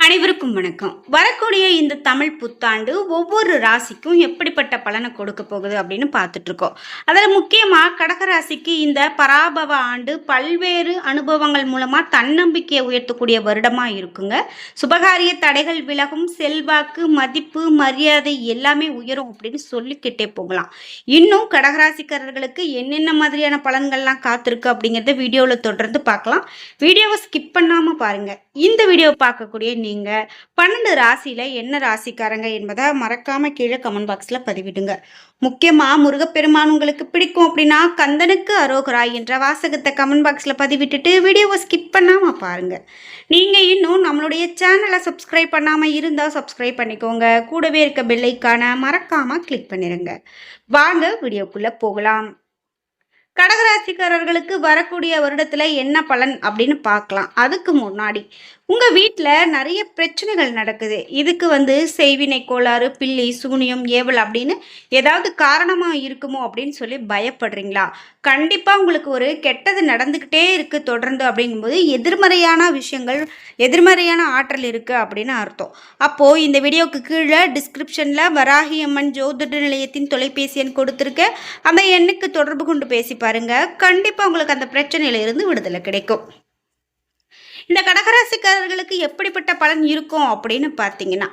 அனைவருக்கும் வணக்கம். வரக்கூடிய இந்த தமிழ் புத்தாண்டு ஒவ்வொரு ராசிக்கும் எப்படிப்பட்ட பலனை கொடுக்க போகுது அப்படின்னு பார்த்துட்டு இருக்கோம். அதில் முக்கியமாக கடக ராசிக்கு இந்த பராபவ ஆண்டு பல்வேறு அனுபவங்கள் மூலமாக தன்னம்பிக்கையை உயர்த்தக்கூடிய வருடமாக இருக்குங்க. சுபகாரிய தடைகள் விலகும், செல்வாக்கு, மதிப்பு, மரியாதை எல்லாமே உயரும் அப்படின்னு சொல்லிக்கிட்டே போகலாம். இன்னும் கடகராசிக்காரர்களுக்கு என்னென்ன மாதிரியான பலன்கள்லாம் காத்திருக்கு அப்படிங்கிறத வீடியோவில் தொடர்ந்து பார்க்கலாம். வீடியோவை ஸ்கிப் பண்ணாமல் பாருங்கள். இந்த வீடியோவை பார்க்கக்கூடிய நீங்க 12 ராசியில என்ன ராசிக்காரங்க என்பதை மறக்காம கீழே கமெண்ட் பாக்ஸ்ல பதிவிடுங்க. முக்கியமா முருகப்பெருமான் உங்களுக்கு பிடிக்கும் அப்படின்னா கந்தனுக்கு அரோகரா என்ற வாசகத்தை கமெண்ட் பாக்ஸ்ல பதிவிட்டுட்டு வீடியோவை ஸ்கிப் பண்ணாம பாருங்க. நீங்க இன்னும் நம்மளுடைய சேனலை சப்ஸ்கிரைப் பண்ணாம இருந்தா சப்ஸ்கிரைப் பண்ணிக்கோங்க. கூடவே இருக்க பெல் ஐகானை மறக்காம கிளிக் பண்ணிருங்க. வாங்க வீடியோக்குள்ள போகலாம். கடகராசிக்காரர்களுக்கு வரக்கூடிய வருடத்துல என்ன பலன் அப்படின்னு பார்க்கலாம். அதுக்கு முன்னாடி உங்க வீட்டில் நிறைய பிரச்சனைகள் நடக்குது. இதுக்கு செய்வினை கோளாறு, பில்லி, சூனியம், ஏவல் அப்படின்னு ஏதாவது காரணமாக இருக்குமோ அப்படின்னு சொல்லி பயப்படுறீங்களா? கண்டிப்பாக உங்களுக்கு ஒரு கெட்டது நடந்துக்கிட்டே இருக்குது தொடர்ந்து அப்படிங்கும்போது எதிர்மறையான விஷயங்கள், எதிர்மறையான ஆற்றல் இருக்குது அப்படின்னு அர்த்தம். அப்போது இந்த வீடியோவுக்கு கீழே டிஸ்கிரிப்ஷனில் வராகி அம்மன் ஜோதிட நிலையத்தின் தொலைபேசி எண் கொடுத்துருக்க. அந்த எண்ணுக்கு தொடர்பு கொண்டு பேசி பாருங்கள். கண்டிப்பாக உங்களுக்கு அந்த பிரச்சனையிலிருந்து விடுதலை கிடைக்கும். இந்த கடகராசிக்காரர்களுக்கு எப்படிப்பட்ட பலன் இருக்கும் அப்படின்னு பார்த்தீங்கன்னா,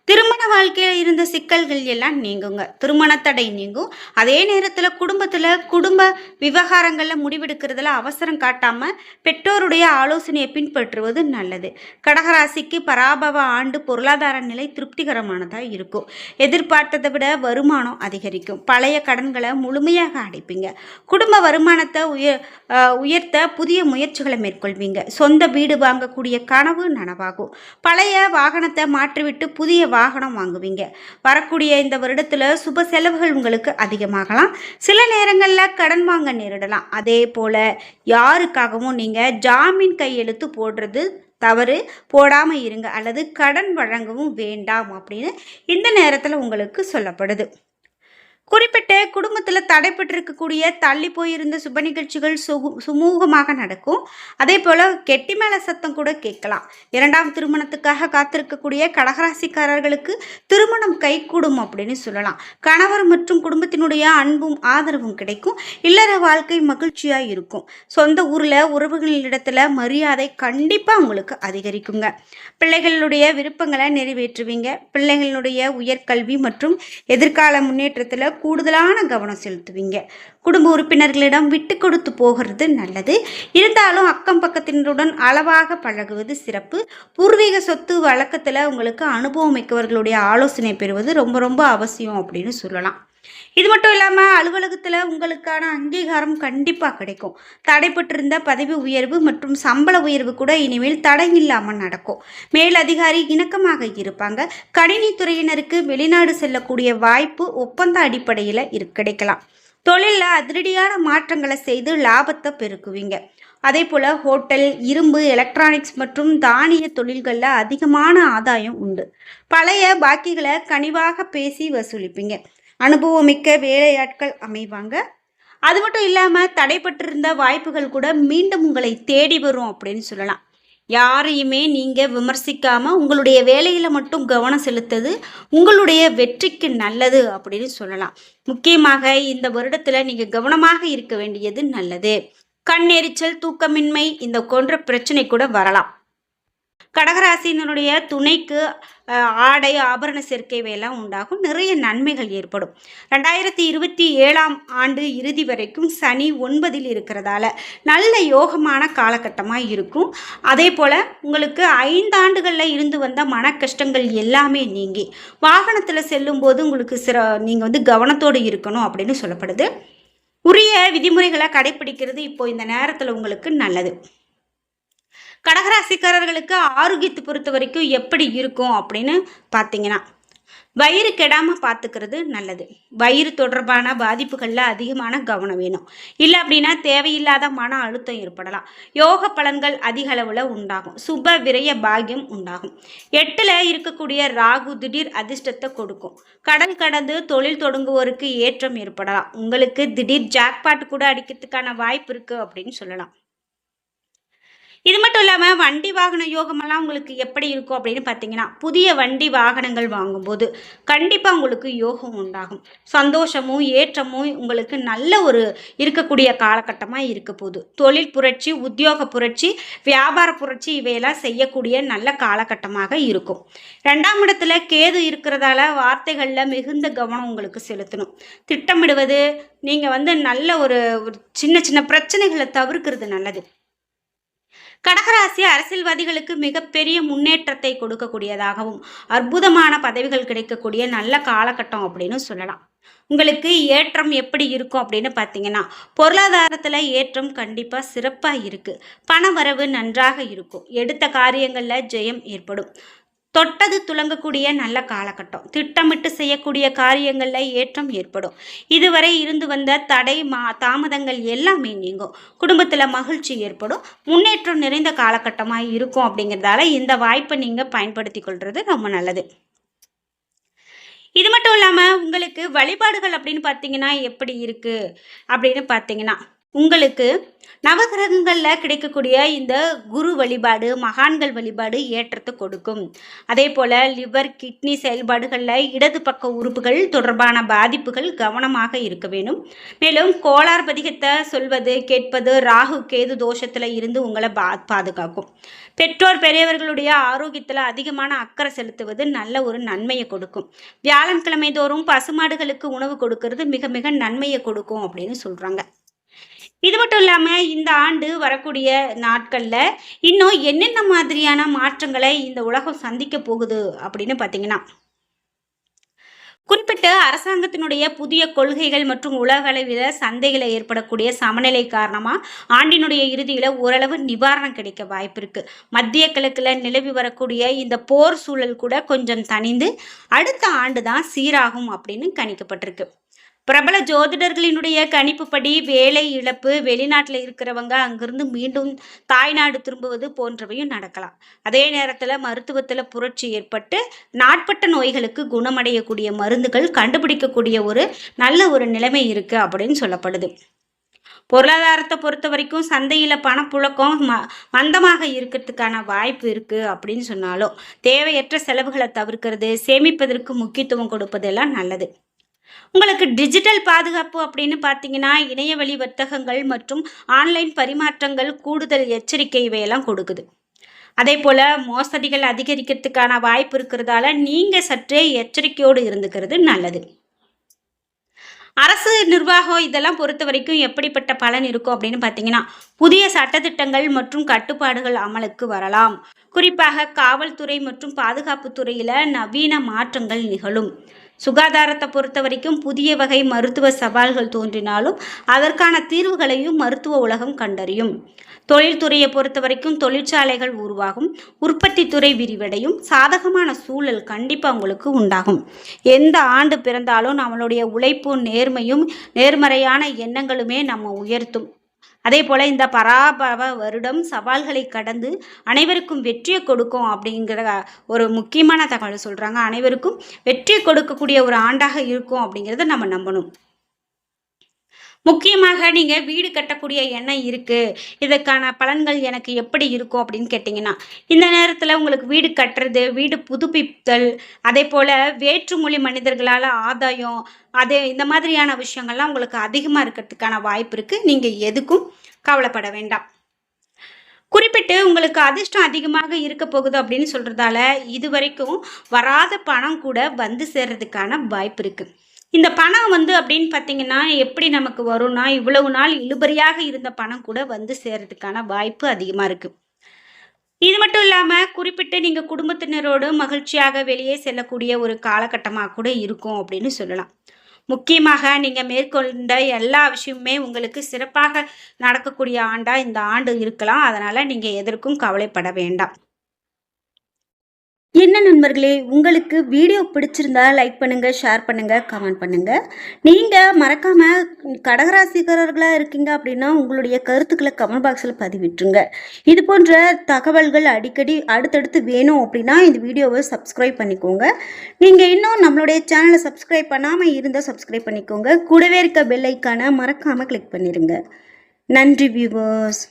திருமண வாழ்க்கையில் இருந்த சிக்கல்கள் எல்லாம் நீங்குங்க. திருமண தடை நீங்கும். அதே நேரத்தில் குடும்ப விவகாரங்களில் முடிவெடுக்கிறதுல அவசரம் காட்டாமல் பெற்றோருடைய ஆலோசனையை பின்பற்றுவது நல்லது. கடகராசிக்கு பராபவ ஆண்டு பொருளாதார நிலை திருப்திகரமானதாக இருக்கும். எதிர்பார்த்ததை விட வருமானம் அதிகரிக்கும். பழைய கடன்களை முழுமையாக அடைப்பீங்க. குடும்ப வருமானத்தை உயர்த்த புதிய முயற்சிகளை மேற்கொள்வீங்க. சொந்த வீடு வாங்கக்கூடிய கனவு நனவாகும். பழைய வாகனத்தை மாற்றிவிட்டு புதிய வாகனம் வாங்குவீங்க. வரக்கூடிய இந்த வருடத்துல சுப செலவுகள் உங்களுக்கு அதிகமாகலாம். சில நேரங்களில் கடன் வாங்க நேரிடலாம். அதே போல யாருக்காகவும் நீங்க ஜாமீன் கையெழுத்து போடுறது தவறு, போடாம இருங்க. அல்லது கடன் வழங்கவும் வேண்டாம் அப்படின்னு இந்த நேரத்தில் உங்களுக்கு சொல்லப்படுது. குறிப்பிட்ட குடும்பத்தில் தடைப்பட்டிருக்கக்கூடிய தள்ளி போயிருந்த சுப நிகழ்ச்சிகள் சுமூகமாக நடக்கும். அதே போல் கெட்டி மேல சத்தம் கூட கேட்கலாம். இரண்டாம் திருமணத்துக்காக காத்திருக்கக்கூடிய கடகராசிக்காரர்களுக்கு திருமணம் கைகூடும் அப்படின்னு சொல்லலாம். கணவர் மற்றும் குடும்பத்தினுடைய அன்பும் ஆதரவும் கிடைக்கும். இல்லற வாழ்க்கை மகிழ்ச்சியாக இருக்கும். சொந்த ஊரில் உறவுகளிடத்தில் மரியாதை கண்டிப்பாக உங்களுக்கு அதிகரிக்குங்க. பிள்ளைகளுடைய விருப்பங்களை நிறைவேற்றுவீங்க. பிள்ளைகளுடைய உயர்கல்வி மற்றும் எதிர்கால முன்னேற்றத்தில் கூடுதலான கவனம் செலுத்துவீங்க. குடும்ப உறுப்பினர்களிடம் விட்டு கொடுத்து போகிறது நல்லது. இருந்தாலும் அக்கம் பக்கத்தினருடன் அளவாக பழகுவது சிறப்பு. பூர்வீக சொத்து வழக்கத்தில் உங்களுக்கு அனுபவம் மிக்கவர்களுடைய ஆலோசனை பெறுவது ரொம்ப ரொம்ப அவசியம் அப்படின்னு சொல்லலாம். இது மட்டும் இல்லாமல் அலுவலகத்தில் உங்களுக்கான அங்கீகாரம் கண்டிப்பாக கிடைக்கும். தடைப்பட்டிருந்த பதவி உயர்வு மற்றும் சம்பள உயர்வு கூட இனிமேல் தடை இல்லாமல் நடக்கும். மேல் அதிகாரி இணக்கமாக இருப்பாங்க. கணினித்துறையினருக்கு வெளிநாடு செல்லக்கூடிய வாய்ப்பு ஒப்பந்த அடிப்படையில் கிடைக்கலாம். தொழிலில் அதிரடியான மாற்றங்களை செய்து லாபத்தை பெருக்குவீங்க. அதே போல் ஹோட்டல், இரும்பு, எலக்ட்ரானிக்ஸ் மற்றும் தானிய தொழில்களில் அதிகமான ஆதாயம் உண்டு. பழைய பாக்கிகளை கனிவாக பேசி வசூலிப்பீங்க. அனுபவமிக்க வேலையாட்கள் அமைவாங்க. அது மட்டும் இல்லாமல் தடைப்பட்டிருந்த வாய்ப்புகள் கூட மீண்டும் உங்களை தேடி வரும் அப்படின்னு சொல்லலாம். யாரையுமே நீங்கள் விமர்சிக்காமல் உங்களுடைய வேலையில் மட்டும் கவனம் செலுத்துறது உங்களுடைய வெற்றிக்கு நல்லது அப்படின்னு சொல்லலாம். முக்கியமாக இந்த வருடத்தில் நீங்கள் கவனமாக இருக்க வேண்டியது நல்லது. கண்ணெரிச்சல், தூக்கமின்மை இந்த போன்ற பிரச்சனை கூட வரலாம். கடகராசியினுடைய துணைக்கு ஆடை, ஆபரண சேர்க்கை வேலாம் உண்டாகும். நிறைய நன்மைகள் ஏற்படும். 2027ஆம் ஆண்டு இறுதி வரைக்கும் சனி 9ல் இருக்கிறதால நல்ல யோகமான காலகட்டமாக இருக்கும். அதே போல் உங்களுக்கு 5 ஆண்டுகளில் இருந்து வந்த மன கஷ்டங்கள் எல்லாமே நீங்கி வாகனத்தில் செல்லும்போது உங்களுக்கு நீங்கள் கவனத்தோடு இருக்கணும் அப்படின்னு சொல்லப்படுது. உரிய விதிமுறைகளை கடைபிடிக்கிறது இப்போ இந்த நேரத்தில் உங்களுக்கு நல்லது. கடகராசிக்காரர்களுக்கு ஆரோக்கியத்தை பொறுத்த வரைக்கும் எப்படி இருக்கும் அப்படின்னு பார்த்தீங்கன்னா, வயிறு கெடாமல் பார்த்துக்கிறது நல்லது. வயிறு தொடர்பான பாதிப்புகளில் அதிகமான கவனம் வேணும். இல்லை அப்படின்னா தேவையில்லாத மன அழுத்தம் ஏற்படலாம். யோக பலன்கள் அதிக அளவில் உண்டாகும். சுப விரய பாகியம் உண்டாகும். 8ல் இருக்கக்கூடிய ராகு திடீர் அதிர்ஷ்டத்தை கொடுக்கும். கடல் கடந்து தொழில் தொடங்குவோருக்கு ஏற்றம் ஏற்படலாம். உங்களுக்கு திடீர் ஜாக்பாட் கூட அடிக்கிறதுக்கான வாய்ப்பு இருக்குது அப்படின்னு சொல்லலாம். இது மட்டும் இல்லாமல் வண்டி வாகன யோகமெல்லாம் உங்களுக்கு எப்படி இருக்கும் அப்படின்னு பார்த்தீங்கன்னா, புதிய வண்டி வாகனங்கள் வாங்கும்போது கண்டிப்பாக உங்களுக்கு யோகம் உண்டாகும். சந்தோஷமும் ஏற்றமும் உங்களுக்கு நல்ல ஒரு இருக்கக்கூடிய காலகட்டமாக இருக்க போகுது. தொழில் புரட்சி, உத்தியோக புரட்சி, வியாபார புரட்சி இவையெல்லாம் செய்யக்கூடிய நல்ல காலகட்டமாக இருக்கும். 2ஆம் இடத்துல கேது இருக்கிறதால வார்த்தைகளில் மிகுந்த கவனம் உங்களுக்கு செலுத்தணும். திட்டமிடுவது, நீங்கள் நல்ல ஒரு சின்ன சின்ன பிரச்சனைகளை தவிர்க்கிறது நல்லது. கடகராசி அரசியல்வாதிகளுக்கு மிகப்பெரிய முன்னேற்றத்தை கொடுக்கக்கூடியதாகவும் அற்புதமான பதவிகள் கிடைக்கக்கூடிய நல்ல காலகட்டம் அப்படின்னு சொல்லலாம். உங்களுக்கு ஏற்றம் எப்படி இருக்கும் அப்படின்னு பார்த்தீங்கன்னா, பொருளாதாரத்தில் ஏற்றம் கண்டிப்பாக சிறப்பாக இருக்குது. பண வரவு நன்றாக இருக்கும். எடுத்த காரியங்களில் ஜெயம் ஏற்படும். தொட்டது துலங்கக்கூடிய நல்ல காலகட்டம். திட்டமிட்டு செய்யக்கூடிய காரியங்களில் ஏற்றம் ஏற்படும். இதுவரை இருந்து வந்த தடை தாமதங்கள் எல்லாமே நீங்கும். குடும்பத்தில் மகிழ்ச்சி ஏற்படும். முன்னேற்றம் நிறைந்த காலகட்டமாக இருக்கும். அப்படிங்கிறதால இந்த வாய்ப்பை நீங்கள் பயன்படுத்தி கொள்வது ரொம்ப நல்லது. இது மட்டும் இல்லாமல் உங்களுக்கு வழிபாடுகள் அப்படின்னு பார்த்தீங்கன்னா எப்படி இருக்குது அப்படின்னு பார்த்தீங்கன்னா, உங்களுக்கு நவகிரகங்களில் கிடைக்கக்கூடிய இந்த குரு வழிபாடு, மகான்கள் வழிபாடு ஏற்றத்தை கொடுக்கும். அதே போல் லிவர், கிட்னி செயல்பாடுகளில் இடது பக்க உறுப்புகள் தொடர்பான பாதிப்புகள் கவனமாக இருக்க வேண்டும். மேலும் கோளார் பதிகத்தை சொல்வது, கேட்பது ராகு கேது தோஷத்தில் இருந்து உங்களை பாதுகாக்கும். பெற்றோர் பெரியவர்களுடைய ஆரோக்கியத்தில் அதிகமான அக்கறை செலுத்துவது நல்ல ஒரு நன்மையை கொடுக்கும். வியாழக்கிழமை தோறும் பசுமாடுகளுக்கு உணவு கொடுக்கறது மிக மிக நன்மையை கொடுக்கும் அப்படின்னு சொல்கிறாங்க. இது மட்டும் இல்லாமல் இந்த ஆண்டு வரக்கூடிய நாட்களில் இன்னும் என்னென்ன மாதிரியான மாற்றங்களை இந்த உலகம் சந்திக்க போகுது அப்படின்னு பார்த்தீங்கன்னா, குறிப்பிட்ட அரசாங்கத்தினுடைய புதிய கொள்கைகள் மற்றும் உலக அளவில் சந்தைகளை ஏற்படக்கூடிய சமநிலை காரணமாக ஆண்டினுடைய இறுதியில் ஓரளவு நிவாரணம் கிடைக்க வாய்ப்பு இருக்குது. மத்திய கிழக்கில் நிலவி வரக்கூடிய இந்த போர் சூழல் கூட கொஞ்சம் தணிந்து அடுத்த ஆண்டு தான் சீராகும் அப்படின்னு கணிக்கப்பட்டிருக்கு. பிரபல ஜோதிடர்களினுடைய கணிப்புப்படி வேலை இழப்பு, வெளிநாட்டில் இருக்கிறவங்க அங்கிருந்து மீண்டும் தாய்நாடு திரும்புவது போன்றவையும் நடக்கலாம். அதே நேரத்தில் மருத்துவத்தில் புரட்சி ஏற்பட்டு நாட்பட்ட நோய்களுக்கு குணமடையக்கூடிய மருந்துகள் கண்டுபிடிக்கக்கூடிய ஒரு நல்ல ஒரு நிலைமை இருக்குது அப்படின்னு சொல்லப்படுது. பொருளாதாரத்தை பொறுத்த வரைக்கும் சந்தையில் பணப்புழக்கம் மந்தமாக இருக்கிறதுக்கான வாய்ப்பு இருக்குது அப்படின்னு சொன்னாலும் தேவையற்ற செலவுகளை தவிர்க்கிறது, சேமிப்பதற்கு முக்கியத்துவம் கொடுப்பதெல்லாம் நல்லது. உங்களுக்கு டிஜிட்டல் பாதுகாப்பு அப்படின்னு பார்த்தீங்கன்னா, இணையவழி வர்த்தகங்கள் மற்றும் ஆன்லைன் பரிமாற்றங்கள் கூடுதல் எச்சரிக்கை இவையெல்லாம் கொடுக்குது. அதே போல் மோசடிகள் அதிகரிக்கிறதுக்கான வாய்ப்பு இருக்கிறதால நீங்கள் சற்றே எச்சரிக்கையோடு இருந்துக்கிறது நல்லது. அரசு நிர்வாகம் இதெல்லாம் பொறுத்த வரைக்கும் எப்படிப்பட்ட பலன் இருக்கும் அப்படின்னு பார்த்தீங்கன்னா, புதிய சட்டத்திட்டங்கள் மற்றும் கட்டுப்பாடுகள் அமலுக்கு வரலாம். குறிப்பாக காவல்துறை மற்றும் பாதுகாப்பு துறையில் நவீன மாற்றங்கள் நிகழும். சுகாதாரத்தை பொறுத்த வரைக்கும் புதிய வகை மருத்துவ சவால்கள் தோன்றினாலும் அதற்கான தீர்வுகளையும் மருத்துவ உலகம் கண்டறியும். தொழில்துறையை பொறுத்த வரைக்கும் தொழிற்சாலைகள் உருவாகும், உற்பத்தி துறை விரிவடையும், சாதகமான சூழல் கண்டிப்பாக உங்களுக்கு உண்டாகும். எந்த ஆண்டு பிறந்தாலும் நம்மளுடைய உழைப்பும் நேர்மையும் நேர்மறையான எண்ணங்களுமே நம்ம உயர்த்தும். அதே போல் இந்த பராபவ வருடம் சவால்களை கடந்து அனைவருக்கும் வெற்றியை கொடுக்கும் அப்படிங்கிற ஒரு முக்கியமான தகவலை சொல்கிறாங்க. அனைவருக்கும் வெற்றியை கொடுக்கக்கூடிய ஒரு ஆண்டாக இருக்கும் அப்படிங்கிறத நம்ம நம்பணும். முக்கியமாக நீங்கள் வீடு கட்டக்கூடிய எண்ணம் இருக்குது, இதற்கான பலன்கள் எனக்கு எப்படி இருக்கும் அப்படின்னு கேட்டிங்கன்னா, இந்த நேரத்தில் உங்களுக்கு வீடு கட்டுறது, வீடு புதுப்பித்தல், அதே போல் வேற்றுமொழி மனிதர்களால் ஆதாயம், இந்த மாதிரியான விஷயங்கள்லாம் உங்களுக்கு அதிகமாக இருக்கிறதுக்கான வாய்ப்பு இருக்குது. நீங்கள் எதுக்கும் கவலைப்பட வேண்டாம். குறிப்பிட்டு உங்களுக்கு அதிர்ஷ்டம் அதிகமாக இருக்க போகுது அப்படின்னு சொல்கிறதால இது வரைக்கும் வராத பணம் கூட வந்து சேர்றதுக்கான வாய்ப்பு இருக்குது. இந்த பணம் அப்படின்னு பார்த்தீங்கன்னா எப்படி நமக்கு வரும்னா, இவ்வளவு நாள் இழுபறியாக இருந்த பணம் கூட வந்து சேர்றதுக்கான வாய்ப்பு அதிகமாக இருக்குது. இது மட்டும் இல்லாமல் குறிப்பிட்டு நீங்கள் குடும்பத்தினரோடு மகிழ்ச்சியாக வெளியே செல்லக்கூடிய ஒரு காலகட்டமாக கூட இருக்கும் அப்படின்னு சொல்லலாம். முக்கியமாக நீங்கள் மேற்கொண்ட எல்லா விஷயமுமே உங்களுக்கு சிறப்பாக நடக்கக்கூடிய ஆண்டாக இந்த ஆண்டு இருக்கலாம். அதனால் நீங்கள் எதற்கும் கவலைப்பட வேண்டாம். என்ன நண்பர்களே, உங்களுக்கு வீடியோ பிடிச்சிருந்தா லைக் பண்ணுங்கள், ஷேர் பண்ணுங்கள், கமெண்ட் பண்ணுங்கள். நீங்கள் மறக்காமல் கடகராசிக்காரர்களாக இருக்கீங்க அப்படின்னா உங்களுடைய கருத்துக்களை கமெண்ட் பாக்ஸில் பதிவிட்டுருங்க. இது போன்ற தகவல்கள் அடிக்கடி அடுத்தடுத்து வேணும் அப்படின்னா இந்த வீடியோவை சப்ஸ்கிரைப் பண்ணிக்கோங்க. நீங்கள் இன்னும் நம்மளுடைய சேனலை சப்ஸ்கிரைப் பண்ணாமல் இருந்தால் சப்ஸ்கிரைப் பண்ணிக்கோங்க. கூடவே இருக்க பெல் ஐக்கானை மறக்காமல் கிளிக் பண்ணிடுங்க. நன்றி வியூவர்ஸ்.